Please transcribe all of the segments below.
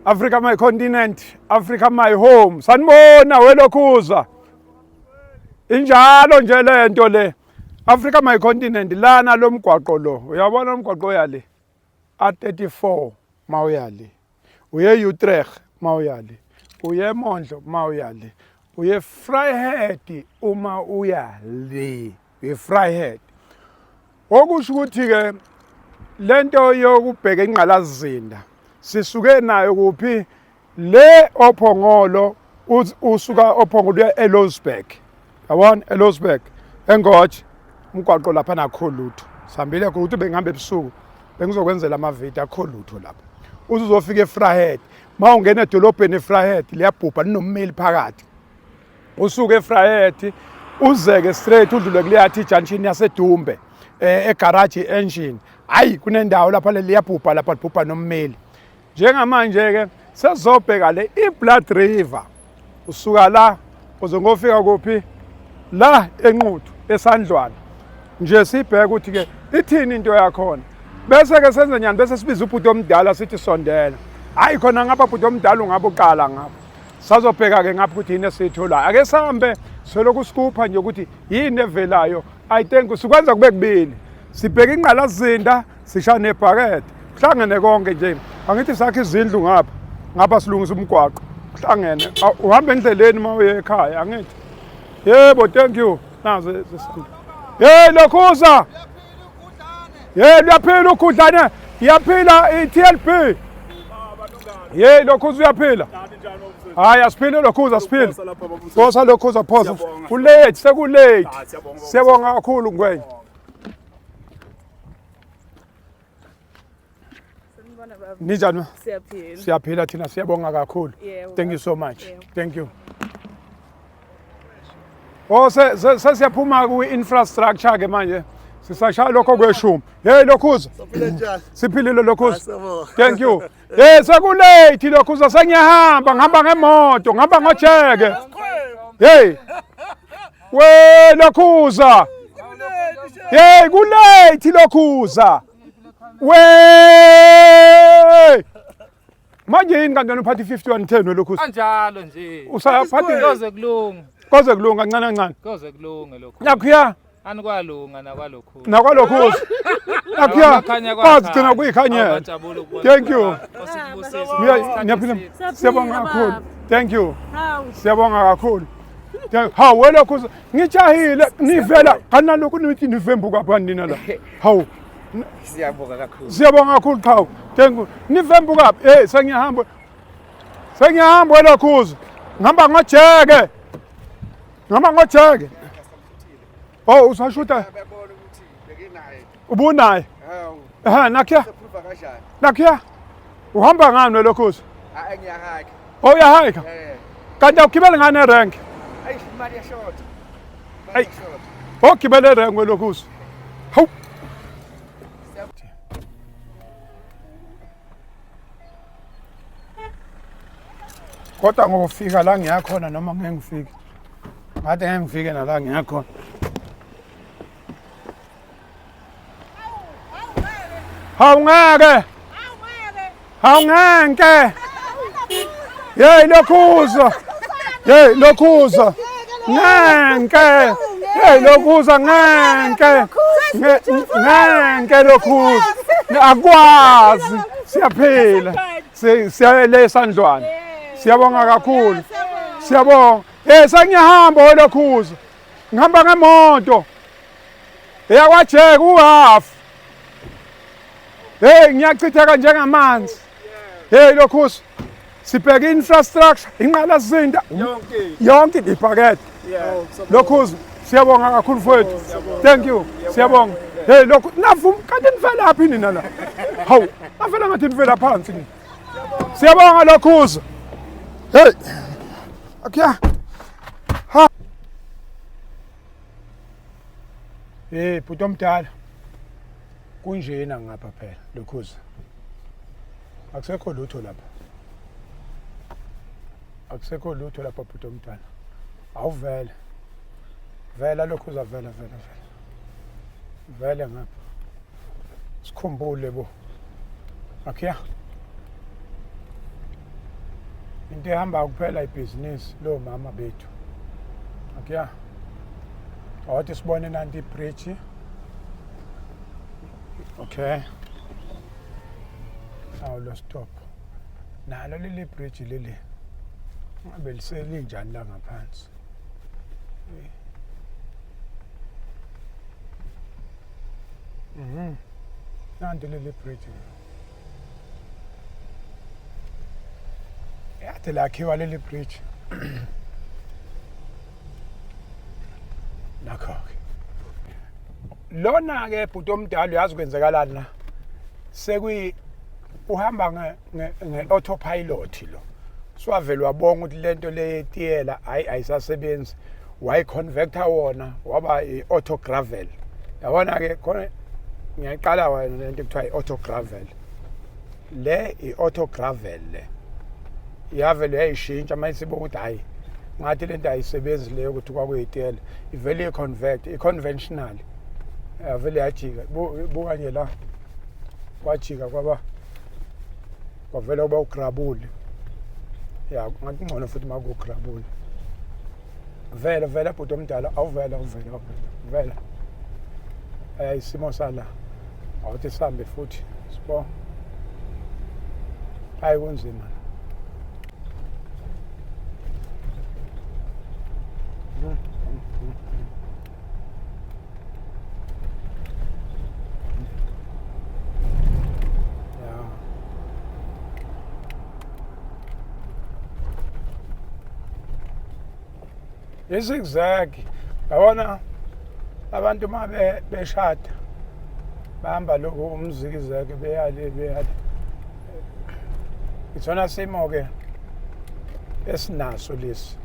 Africa my continent, Africa my home. Sanibona welokhuza. Injalo nje lento le. Africa my continent lana lo mgwaqo lo. Uyabona umgwaqo yale. A34 mawuyale. Uye Utrecht mawuyale. Uye Mondlo mawuyale. Uye Vryheid uma uyale. Uye Vryheid. Okusho ukuthi ke lento yokubheka ingqalazinda sisuke nayo kuphi le ophongolo usuka ophongolo uya eLousberg. Yabona eLousberg engothi umgwaqo lapha nakho lutho. Sihambile ukuthi bengihambe ebusuku bengizokwenzela amavidiyo akho lutho lapha. Uzofika eVryheid. Mawungena edolobheni eVryheid liyabhubha linommeli phakathi. Usuke eVryheid uzeke straight udlule kuleyathi junction yaseDumbe egarage engine. Hayi kunendawo lapha liyabhubha lapha libhubha nommeli. Njengamanje ke sezobheka le iBlood River. Usuka la uzongofika kuphi la enquthu eSandlwana. Nje sibheka ukuthi ke ithini into yakhona. Bese ke senze nyani bese sibiza ubhuti omdala sithi sondela. Hayi khona ngapha ubhuti omdala ungabe uqala ngapha. Sizobheka ke ngapha ukuthi yini esitholayo. Ake sihambe selokhu sikupha nje ukuthi yini evelayo. I think sikwenza kube kubili. Sibheka ingqalazinda sishaya nebhakede. Kuhlangene konke nje. Angithi sakhe izindlu ngapha. Ngapha silungisa umgwaqo. Kuhlangene. Uhamba endleleni mawuye ekhaya angithi. Yebo, thank you. Nazo sesihamba. Hey Lokhuza. Hey uyaphila ukudlane. Iyaphila iTLP. Hey Lokhuza uyaphila. Hayi asiphile Lokhuza siphile. Phosa Lokhuza phosa. Kulate sekulate. Siyabonga kakhulu ngwenye. Nijani? Siyaphila. Siyaphila thina siyabonga kakhulu. Thank you so much. Thank you. Oh sesiyaphuma ku-infrastructure ke manje. Sisashaya lokho kweshumi. Hey Lokhuza. Siphilile Lokhuza. Thank you. Hey sekulate Lokhuza sengiyahamba ngihamba ngemoto ngihamba ngojeke. Hey. We Lokhuza. Hey kulate Lokhuza. We manje yini kanjani uphathi 5110 Lokhuza? Kanjalo nje. Usayaphathi koze kulunga. Koze kulunga kancane kancane. Koze kulunga lokho. Nakhuya Anikwalunga nakwalokhu. nakwalokhuza. Nakhuya kwazi gcina kuyikhanyela. Thank you. Niyaphila. Siyabonga kakhulu. Thank you. Siyabonga kakhulu. Hawu welokhuza ngijahile nivela kanalokhu nithi nivembuka phani nina la. Hawu Siyabonga kakhulu. siyabonga kakhulu qhawu. Thank you. Nivembuka hey sengiyahamba. Sengiyahamba welokhuza. Ngihamba ngojeke. Ngihamba ngojeke. Oh usashuta. Bayabona ukuthi bekinaye. Ubunaye. Hawu. Nakhuya. Usephruva kanjani? Nakhuya. Uhamba ngani welokhuza? Ngiyahaka. Oh uyahayika. Kanti awugibeli ngani erank? Ayi imali yashota. Ayi. Ogibele erank welokhuza. Hawu. Kodwa ngofika la ngiyakhona noma ngeke ngifike. Ngathi ngeke ngifike nala ngiyakhona. Hawungeke. Hawungeke. Hey Lokhuza. Hey Lokhuza. Ngeke. Hey Lokhuza ngeke. Ngeke Lokhuza. Akwazi. Siyaphila. Siyale eSandlwana. Siyabonga kakhulu. Siyabonga. Hey sengiyahamba welokhuza. Ngihamba ngemoto. Eyakwajeka uhalf. Hey ngiyachitheka njengamanzi. Hey Lokhuza. Sibheka infrastructure, ingqalazinda yonke ibhakede. Lokhuza siyabonga kakhulu mfowethu. Thank you. Siyabonga. Hey lokhu navuma kanti nivela laphi nina la? Hawu, navela ngathi nivela phansi nina. Siyabonga Lokhuza. Hey. Akya. Ha. Hey bhuti omdala. Kunjena ngapha phela Lokhuza. Akusekho lutho lapha. Akusekho lutho lapha bhuti omdala. Awuvele. Vela Lokhuza vela. Vele ngapha. Sikhumbule bo. Akya. into ehamba kuphela ibhizinisi lo mama bethu. Okay. Awuthi sibone nanti ibridge. Okay. Awu lo stop. Nalo leli bridge leli. Ngabe liselinjani la ngaphansi. Nanti leli bridge. Yathi lakhiwa leli bridge. Nakho-ke. Lona ke bhuti omdala uyazi kwenzekalani la. Uhamba nge-autopilot lo. Swavele wabonga ukuthi lento leyetiyela ayisasebenzi. Wayiconvector wona waba i-auto gravel. Yabona ke khona ngiyaqala wena lento ekuthiwa i-auto gravel. Le i-auto gravel le. Yavele yayishintsha mayisibo ukuthi hayi ngathi lento ayisebenzi leyo ukuthi kwakuyitiyela. Ivele i-convert, i-conventional. Yavele yajika. Buka nje la. Kwajika kwavela uba ugrabule. Ya ngathi ngcono futhi makugrabule. Vela bhuti omdala awuvela. Isimo sala awuthi sihambe futhi sibo. Hayi kunzima. Izigzag yabona abantu uma beshada bahamba lokho umzikizeke beyale isona simo ke esinaso lesi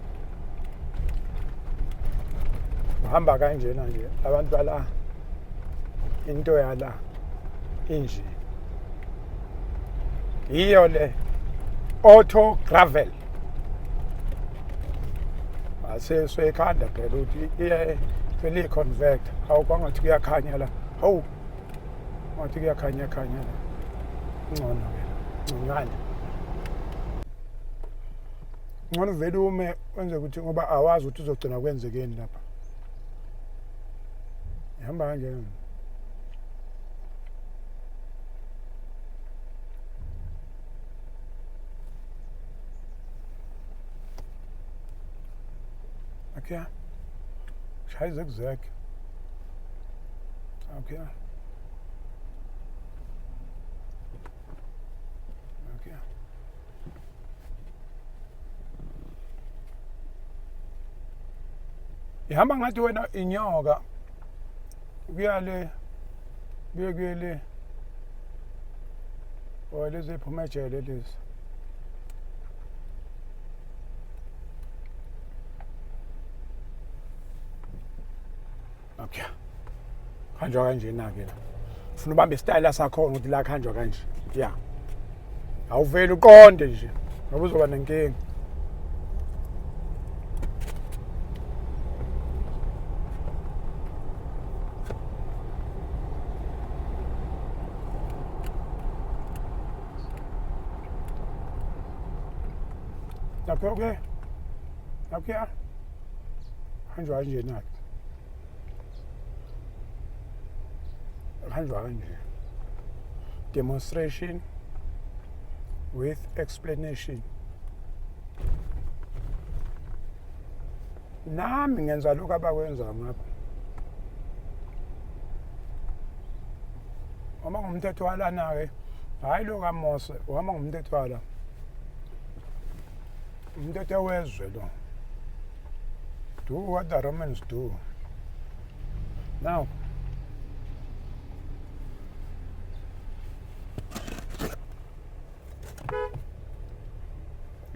uhamba kanjena nje abantu bala into yala inje iyo le auto gravel seyikhanda phela ukuthi iye vele convert awukwangathi kuyakhanya la hawu ngathi kuyakhanya la ngcono ke ngcane ngcono vele ume wenze ukuthi ngoba awazi ukuthi uzogcina kwenzekeni lapha ihamba kanjena Okay. Scheiß Zigzag. Okay. Ihamba ngathi wena inyoka. Kuyale kuyele. Lezi phumejele lezi. Okay. Kanjwa kanje na ke la. Ufuna ubambe style sakhona ukuthi la kanjwa kanje. Yeah. Awuveli uqonde nje. Ngoba uzoba nenkinga. Okay. Okay. Kanjwa kanje na. Demonstration with explanation. Nami ngenza lokho abakwenza ngapha. Uma ngumthetho walana ke, hayi lo kaMose, uma ngumthetho wala. Umthetho wezwe lo. Do what the Romans do. Now,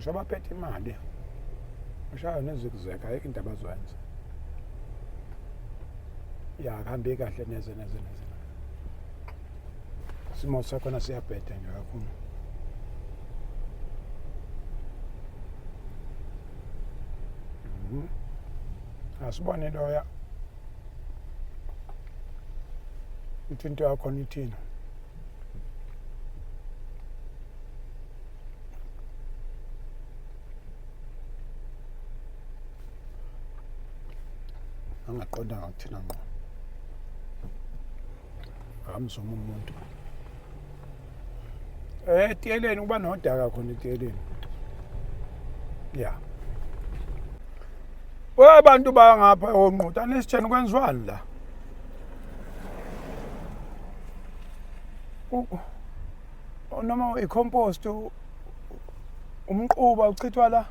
Shabaphethe imali. Ushaya nezigzeka ayikho into abazwenza. Ya kuhambe kahle neze. Simo sakhona siyabheda nje kakhulu. Asibone loya. Into yakho nithina. angaqondanga kuthina ngqo amzoma umuntu etiyeleni kuba nodaka khona etiyeleni ya abantu bangapha onqutha nesitsheni kwenziwani la noma i-compost umquba uchithwa la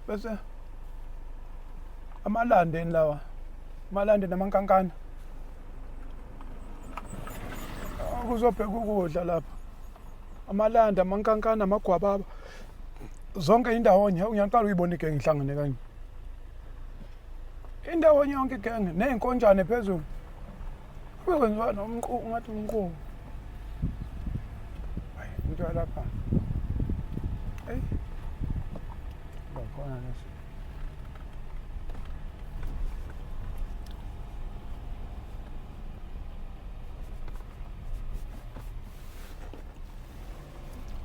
bese amalande lawa amalande namankankana kuzobheka ukudla lapha amalande amankankana amagwababa zonke indawonye uyaqala uyibona igenge ihlangane kanje indawonye yonke igenge ney'nkonjane phezulu kube kwenziwa nomquba ngathi umquba into yalapha eyi bakhona nesi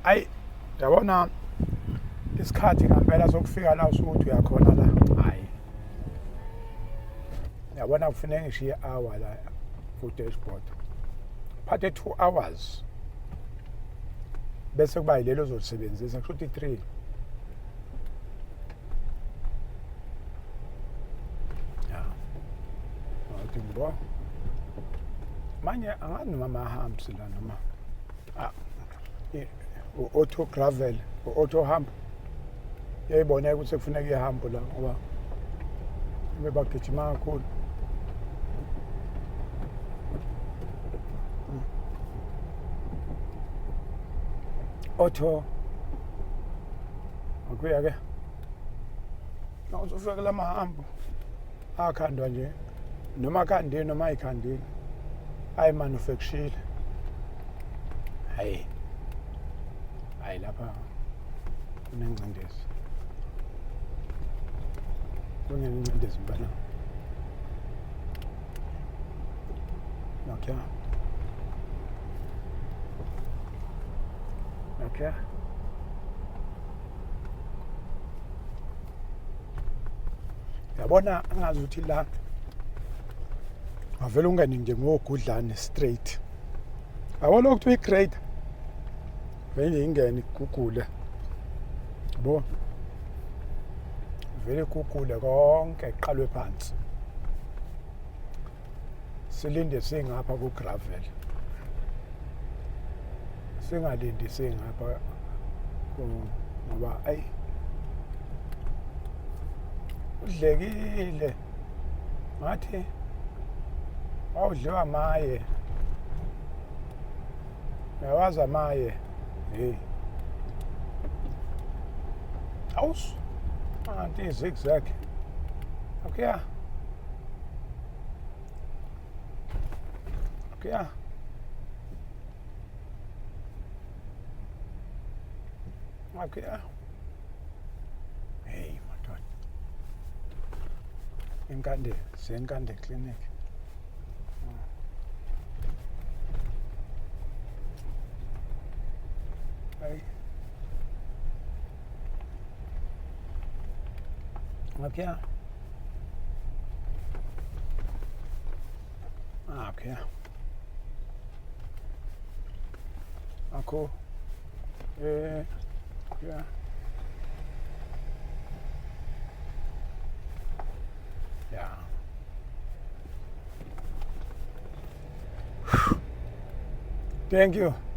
ayi yabona isikhathi ngampela sokufika la usukuthi uyakhona la hayi yabona kufuneka ngishiye hour la ku-dashboard phathe 2 hours bese kuba yilelo ozolisebenzisa kusho ukuthi 3 ya athi ngibo manje angazi noma mahambisi la noma auto gravel auto hump yayibona ukuthi kufuneka ihambo la ngoba bebagijima kakhulu auto akuya ke uzofika la mahambo akhandwa nje noma khandini noma ayikhandini ayi manufacture hayi lapha kunengcindezi kunengcindezi mbala okay yabona angazi ukuthi la avele ungene nje ngogudlane straight awolo ukuthi uyigrade vele ingene igugule yabo vele igugule konke iqalwe phansi silinde singapha ku gravel singalindi singapha ngoba ayi udlekile ngathi awudliwa maye yawaza maye hey aus anti zigzag okay hey madoda inkande senkande clinic hey okay ako yeah thank you.